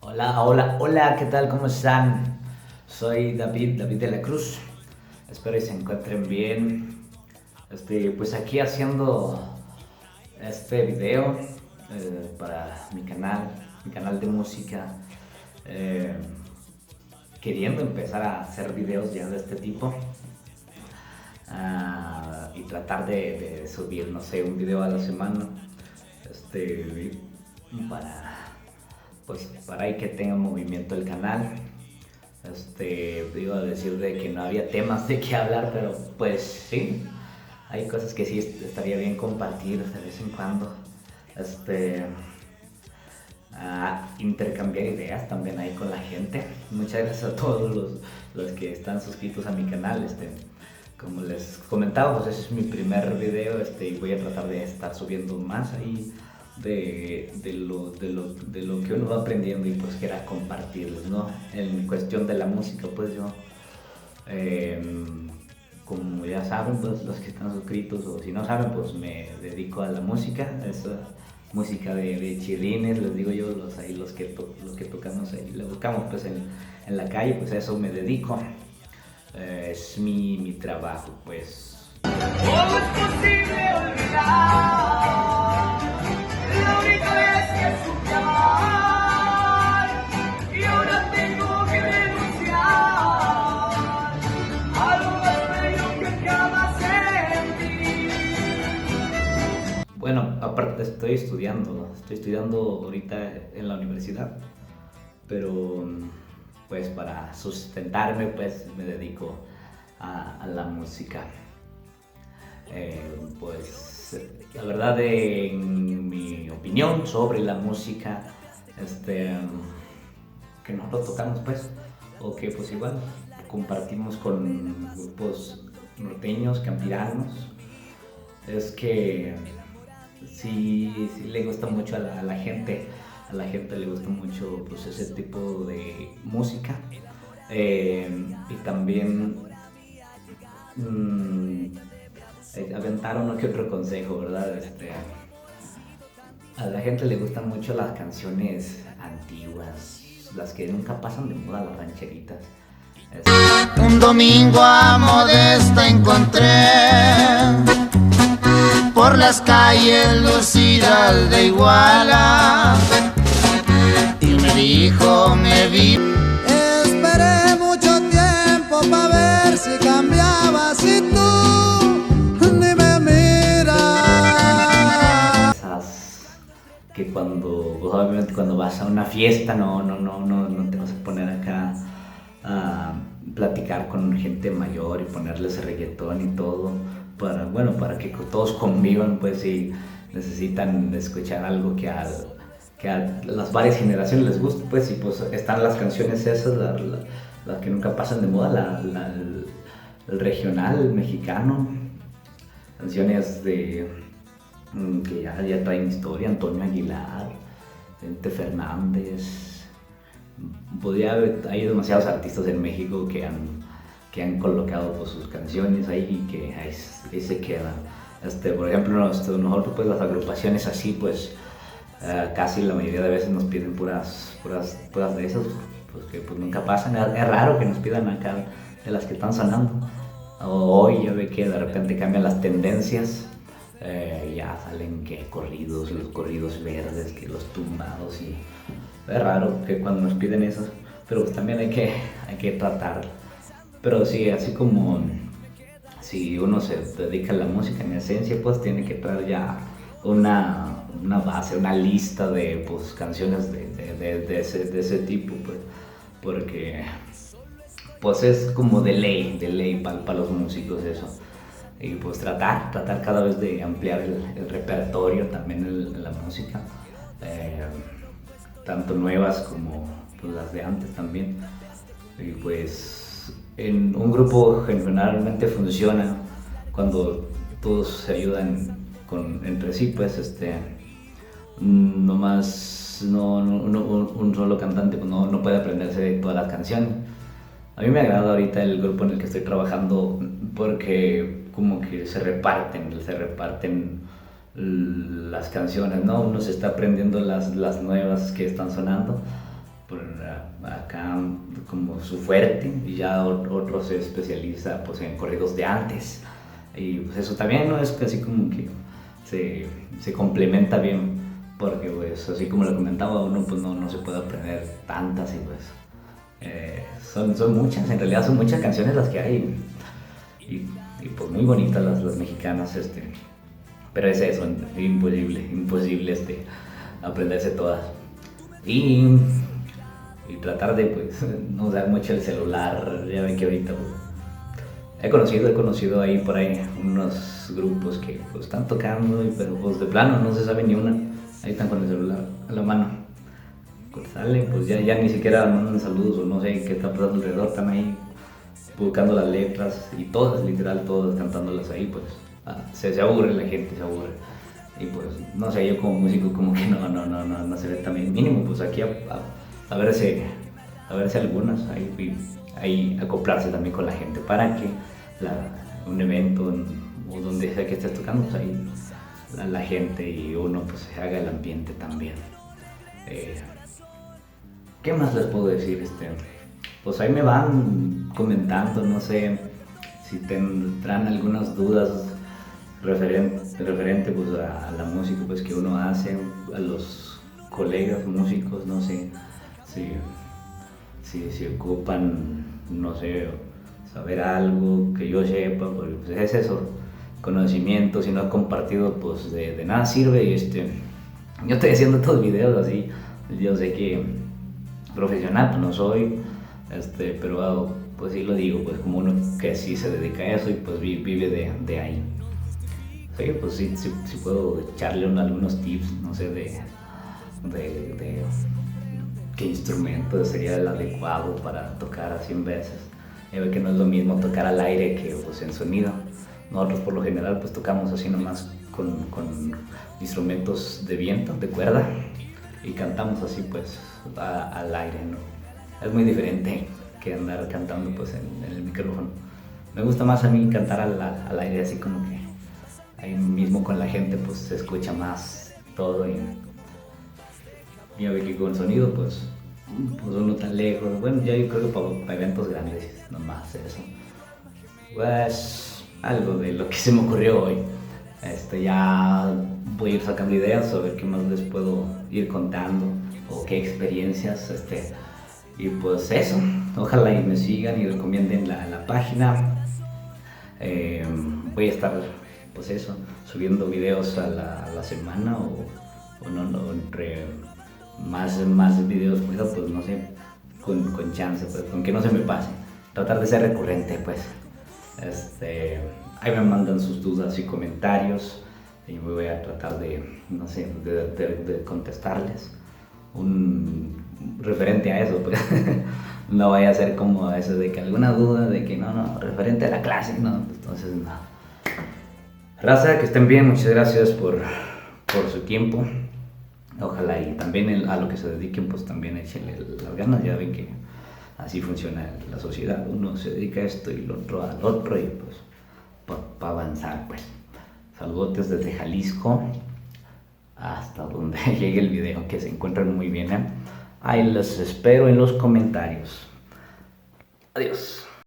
Hola, hola, hola, ¿qué tal? ¿Cómo están? Soy David de la Cruz. Espero que se encuentren bien. Pues aquí haciendo este video para mi canal de música. eh, Queriendo empezar a hacer videos ya de este tipo. Y tratar de subir, no sé, un video a la semana. Este, para para ahí que tenga movimiento el canal. Iba a decir de que no había temas de qué hablar, pero pues sí, hay cosas que sí estaría bien compartir de vez en cuando. Este, Intercambiar ideas también ahí con la gente. Muchas gracias a todos los que están suscritos a mi canal. Como les comentaba, pues ese es mi primer video, y voy a tratar de estar subiendo más ahí de lo que uno va aprendiendo y pues quiera compartirles, ¿no? En cuestión de la música, pues yo, eh, como ya saben, pues los que están suscritos o si no saben, pues me dedico a la música, música de chilines, les digo yo, los que tocamos ahí, lo buscamos pues en la calle, pues a eso me dedico. Es mi trabajo, pues. ¿Cómo es posible olvidar? La única vez que supe amar y ahora tengo que renunciar a lo más bello que jamás sentí. Bueno, aparte estoy estudiando ahorita en la universidad, pero pues para sustentarme pues me dedico a la música. Pues la verdad, en mi opinión sobre la música, que no lo tocamos pues, o que pues igual compartimos con grupos norteños, campiranos, es que sí le gusta mucho a la gente. A la gente le gusta mucho pues ese tipo de música. Y también mmm, aventar uno que otro consejo, ¿verdad? A la gente le gustan mucho las canciones antiguas, las que nunca pasan de moda, las rancheritas. Un domingo a Modesta encontré por las calles lucidas de Iguala y me dijo, me vi. Esperé mucho tiempo pa' ver si cambiabas y tú ni me miras. Esas que obviamente cuando vas a una fiesta no te vas a poner acá a platicar con gente mayor y ponerles reggaetón y todo para que todos convivan, pues si necesitan escuchar algo que a las varias generaciones les guste, pues y pues están las canciones esas, las que nunca pasan de moda, el regional mexicano, canciones que ya traen historia, Antonio Aguilar, Vicente Fernández. Hay demasiados artistas en México que han colocado pues, sus canciones ahí y que ahí se quedan. Por ejemplo, nosotros pues las agrupaciones así pues casi la mayoría de veces nos piden puras de esas, pues que pues nunca pasan. Es raro que nos pidan acá de las que están sonando. Hoy ya ve que de repente cambian las tendencias. Ya salen que los corridos verdes, que los tumbados y es raro que cuando nos piden eso, pero pues también hay que tratar. Pero sí, así como si uno se dedica a la música en esencia, pues tiene que traer ya una base, una lista de pues, canciones de ese tipo, pues, porque pues es como de ley para los músicos eso. Y pues tratar cada vez de ampliar el repertorio también en la música, tanto nuevas como pues, las de antes también. Y pues en un grupo generalmente funciona cuando todos se ayudan entre sí, pues no más un solo cantante pues, no puede aprenderse todas las canciones. A mí me agrada ahorita el grupo en el que estoy trabajando porque como que se reparten las canciones, ¿no? Uno se está aprendiendo las nuevas que están sonando, acá como su fuerte, y ya otro se especializa pues en corridos de antes, y pues eso también no es casi como que se complementa bien, porque pues así como lo comentaba, uno pues no se puede aprender tantas, y pues son muchas, en realidad son muchas canciones las que hay, y pues muy bonitas las mexicanas, pero es eso, imposible aprenderse todas. Y tratar de pues no usar mucho el celular. Ya ven que ahorita pues, he conocido ahí por ahí unos grupos que pues están tocando, pero pues de plano no se sabe ni una. Ahí están con el celular a la mano. Pues salen, pues ya ni siquiera mandan saludos o no sé qué está pasando alrededor, están ahí buscando las letras y todas, literal todas cantándolas ahí, pues se aburre la gente, se aburre. Y pues, no sé, yo como músico como que no se ve también mínimo, pues aquí a verse algunas, ahí acoplarse también con la gente para que un evento o donde sea que estés tocando, pues ahí la gente y uno pues se haga el ambiente también. ¿Qué más les puedo decir? Pues ahí me van comentando, no sé si tendrán algunas dudas referente pues a la música pues que uno hace, a los colegas músicos, no sé si ocupan, no sé, saber algo que yo sepa, porque pues es eso, conocimiento, si no he compartido pues de nada sirve. Y yo estoy haciendo estos videos así, yo sé que profesional pues no soy, pero pues sí lo digo, pues como uno que sí se dedica a eso y pues vive de ahí. Sí, pues sí puedo echarle algunos tips, no sé, de qué instrumento sería el adecuado para tocar así en veces. Ya ve que no es lo mismo tocar al aire que pues en sonido. Nosotros por lo general pues tocamos así nomás con instrumentos de viento, de cuerda, y cantamos así pues al aire, ¿no? Es muy diferente que andar cantando pues en el micrófono. Me gusta más a mí cantar al aire, así como que ahí mismo con la gente pues se escucha más todo, y ya ve que con sonido pues uno tan lejos, bueno, ya yo creo que para eventos grandes nomás eso. Pues algo de lo que se me ocurrió hoy. Ya voy a ir sacando ideas sobre qué más les puedo ir contando o qué experiencias, y pues eso, ojalá y me sigan y recomienden la página. Voy a estar pues eso, subiendo videos a la semana o no, entre más videos pueda, pues no sé, con chance, pues con que no se me pase, tratar de ser recurrente pues. Ahí me mandan sus dudas y comentarios y voy a tratar de, no sé, de contestarles referente a eso, pues. No vaya a ser como eso de que alguna duda de que no, referente a la clase, no, entonces no. Raza, que estén bien, muchas gracias por su tiempo. Ojalá y también a lo que se dediquen pues también échenle las ganas, ya ven que así funciona la sociedad, uno se dedica a esto y el otro al otro, y pues para avanzar pues. Saludos desde Jalisco hasta donde llegue el video, que se encuentren muy bien, Ahí los espero en los comentarios. Adiós.